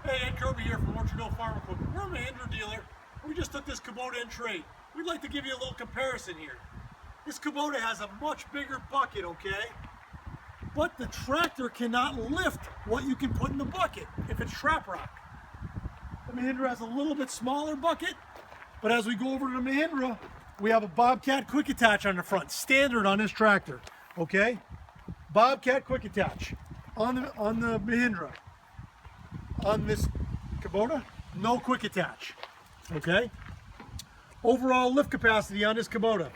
Hey, Ed Kirby here from Orchardville Farm Equipment. We're a Mahindra dealer. We just took this Kubota in trade. We'd like to give you a little comparison here. This Kubota has a much bigger bucket, okay? But the tractor cannot lift what you can put in the bucket if it's trap rock. The Mahindra has a little bit smaller bucket, but as we go over to the Mahindra, we have a Bobcat quick attach on the front, standard on this tractor, okay? Bobcat quick attach on the Mahindra. On this Kubota, no quick attach, okay? Overall lift capacity on this Kubota,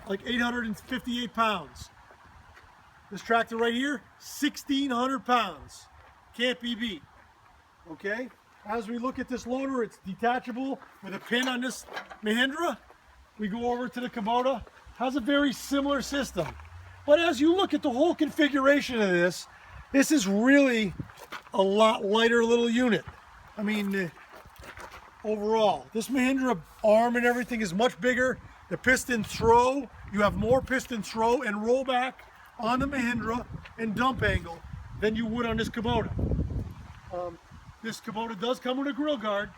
like 858 pounds. This tractor right here, 1,600 pounds. Can't be beat, okay? As we look at this loader, it's detachable with a pin on this Mahindra. We go over to the Kubota, has a very similar system. But as you look at the whole configuration of this is really a lot lighter little unit. I mean, overall, this Mahindra arm and everything is much bigger. The piston throw, you have more piston throw and rollback on the Mahindra and dump angle than you would on this Kubota. This Kubota does come with a grill guard,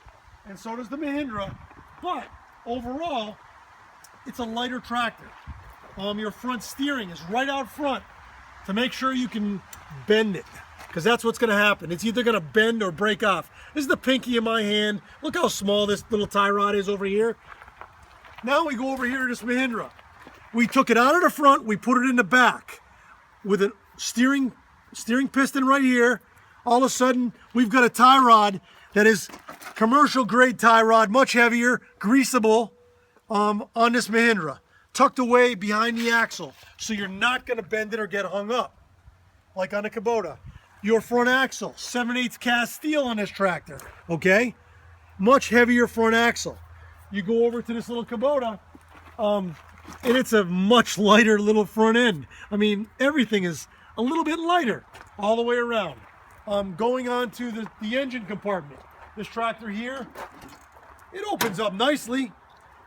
and so does the Mahindra, but overall, it's a lighter tractor. Your front steering is right out front to make sure you can bend it, because that's what's going to happen. It's either going to bend or break off. This is the pinky in my hand. Look how small this little tie rod is over here. Now we go over here to this Mahindra. We took it out of the front, we put it in the back with a steering piston right here. All of a sudden, we've got a tie rod that is commercial grade tie rod, much heavier, greasable, on this Mahindra, tucked away behind the axle, so you're not going to bend it or get hung up like on the Kubota. Your front axle, 7/8 cast steel on this tractor, okay? Much heavier front axle. You go over to this little Kubota, and it's a much lighter little front end. I mean, everything is a little bit lighter all the way around. Going on to the engine compartment. This tractor here, it opens up nicely,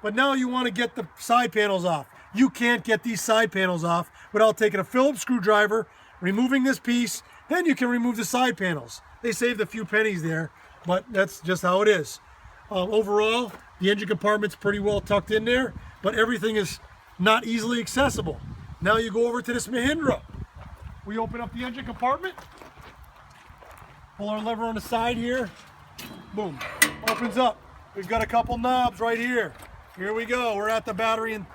but now you want to get the side panels off. You can't get these side panels off without taking a Phillips screwdriver, removing this piece, then you can remove the side panels. They saved a few pennies there, but that's just how it is. Overall, the engine compartment's pretty well tucked in there, but everything is not easily accessible. Now you go over to this Mahindra. We open up the engine compartment, pull our lever on the side here, boom, opens up. We've got a couple knobs right here. Here we go, we're at the battery in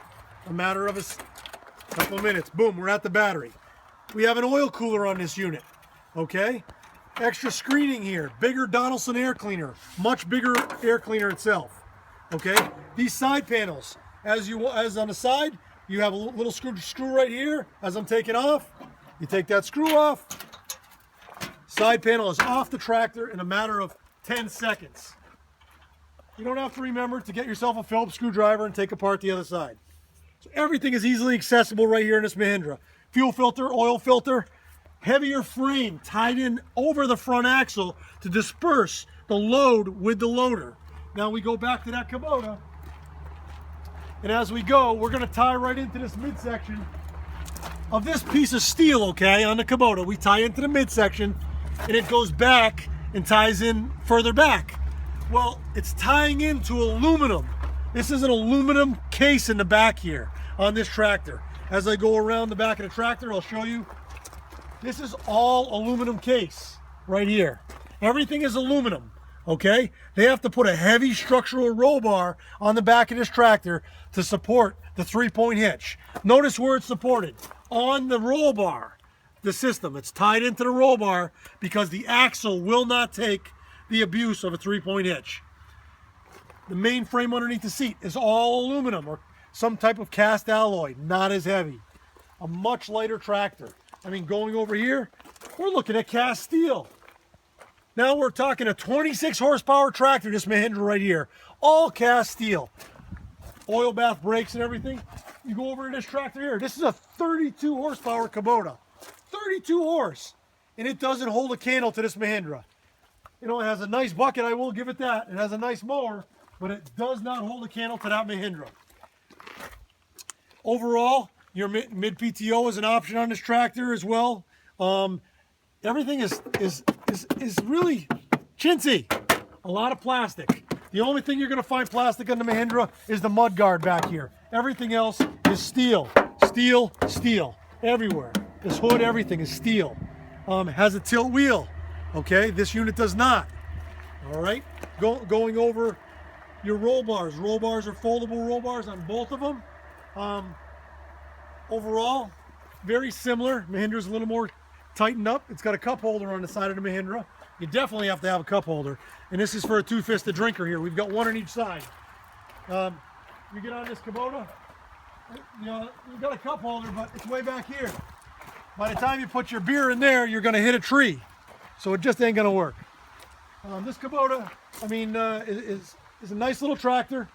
a matter of a couple of minutes. Boom, we're at the battery. We have an oil cooler on this unit, okay? Extra screening here, bigger Donaldson air cleaner, much bigger air cleaner itself, okay? These side panels, as on the side, you have a little screw right here. As I'm taking off, you take that screw off. Side panel is off the tractor in a matter of 10 seconds. You don't have to remember to get yourself a Phillips screwdriver and take apart the other side. So everything is easily accessible right here in this Mahindra. Fuel filter, oil filter, heavier frame tied in over the front axle to disperse the load with the loader. Now we go back to that Kubota, and as we go, we're going to tie right into this midsection of this piece of steel, okay, on the Kubota. We tie into the midsection, and it goes back and ties in further back. Well, it's tying into aluminum. This is an aluminum case in the back here on this tractor. As I go around the back of the tractor, I'll show you. This is all aluminum case right here. Everything is aluminum, okay? They have to put a heavy structural roll bar on the back of this tractor to support the 3-point hitch. Notice where it's supported, on the roll bar, the system. It's tied into the roll bar because the axle will not take the abuse of a 3-point hitch. The main frame underneath the seat is all aluminum or some type of cast alloy, not as heavy. A much lighter tractor. I mean, going over here, we're looking at cast steel. Now we're talking a 26 horsepower tractor, this Mahindra right here. All cast steel. Oil bath brakes and everything. You go over to this tractor here. This is a 32 horsepower Kubota. 32 horse. And it doesn't hold a candle to this Mahindra. You know, it has a nice bucket, I will give it that. It has a nice mower, but it does not hold a candle to that Mahindra. Overall, your mid PTO is an option on this tractor as well. Everything is really chintzy. a lot of plastic. The only thing you're going to find plastic on the Mahindra is the mud guard back here. Everything else is steel. Steel, steel. Everywhere. This hood, everything is steel. It has a tilt wheel. Okay, this unit does not. All right, going over your roll bars. Roll bars are foldable roll bars on both of them. Overall, very similar. Mahindra's a little more tightened up. It's got a cup holder on the side of the Mahindra. You definitely have to have a cup holder. And this is for a two-fisted drinker here. We've got one on each side. You get on this Kubota, you know, you've got a cup holder, but it's way back here. By the time you put your beer in there, you're gonna hit a tree. So it just ain't gonna work. This Kubota, I mean, is a nice little tractor,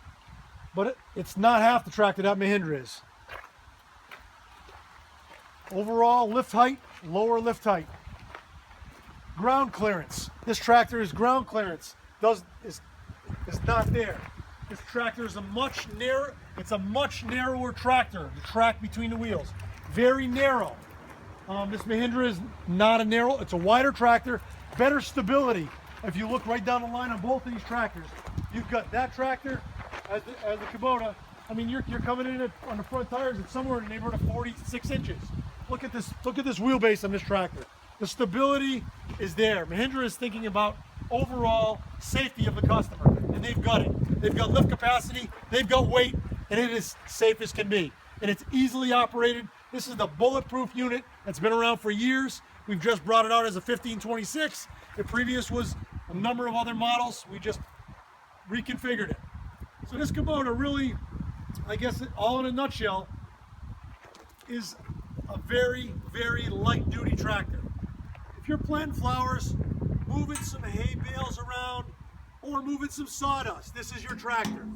but it's not half the tractor that Mahindra is. Overall, lift height, lower lift height. Ground clearance. This tractor is ground clearance. Is not there. This tractor is a much narrower tractor. The track between the wheels, very narrow. This Mahindra is not a narrow. It's a wider tractor, better stability. If you look right down the line on both of these tractors, you've got that tractor as the Kubota. I mean, you're coming in on the front tires. It's somewhere in the neighborhood of 46 inches. Look at this wheelbase on this tractor. The stability is there. Mahindra is thinking about overall safety of the customer, and they've got it. They've got lift capacity, they've got weight, and it is safe as can be. And it's easily operated. This is the bulletproof unit that's been around for years. We've just brought it out as a 1526. The previous was a number of other models. We just reconfigured it. So this Kubota really, I guess, all in a nutshell, is a very, very light duty tractor. If you're planting flowers, moving some hay bales around, or moving some sawdust, this is your tractor.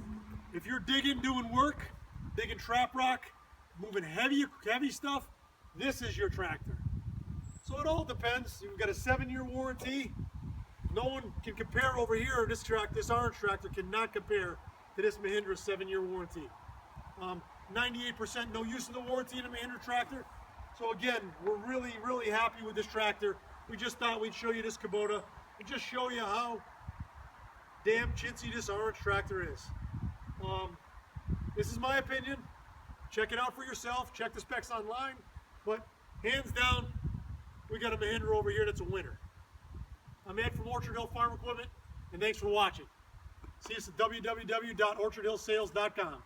If you're digging, doing work, digging trap rock, moving heavy stuff, this is your tractor. So it all depends. You've got a 7-year warranty. No one can compare over here. This orange tractor cannot compare to this Mahindra 7-year warranty. 98% no use of the warranty in a Mahindra tractor. So again, we're really, really happy with this tractor. We just thought we'd show you this Kubota and just show you how damn chintzy this orange tractor is. This is my opinion. Check it out for yourself. Check the specs online. But hands down, we got a Mahindra over here that's a winner. I'm Ed from Orchard Hill Farm Equipment, and thanks for watching. See us at www.orchardhillsales.com.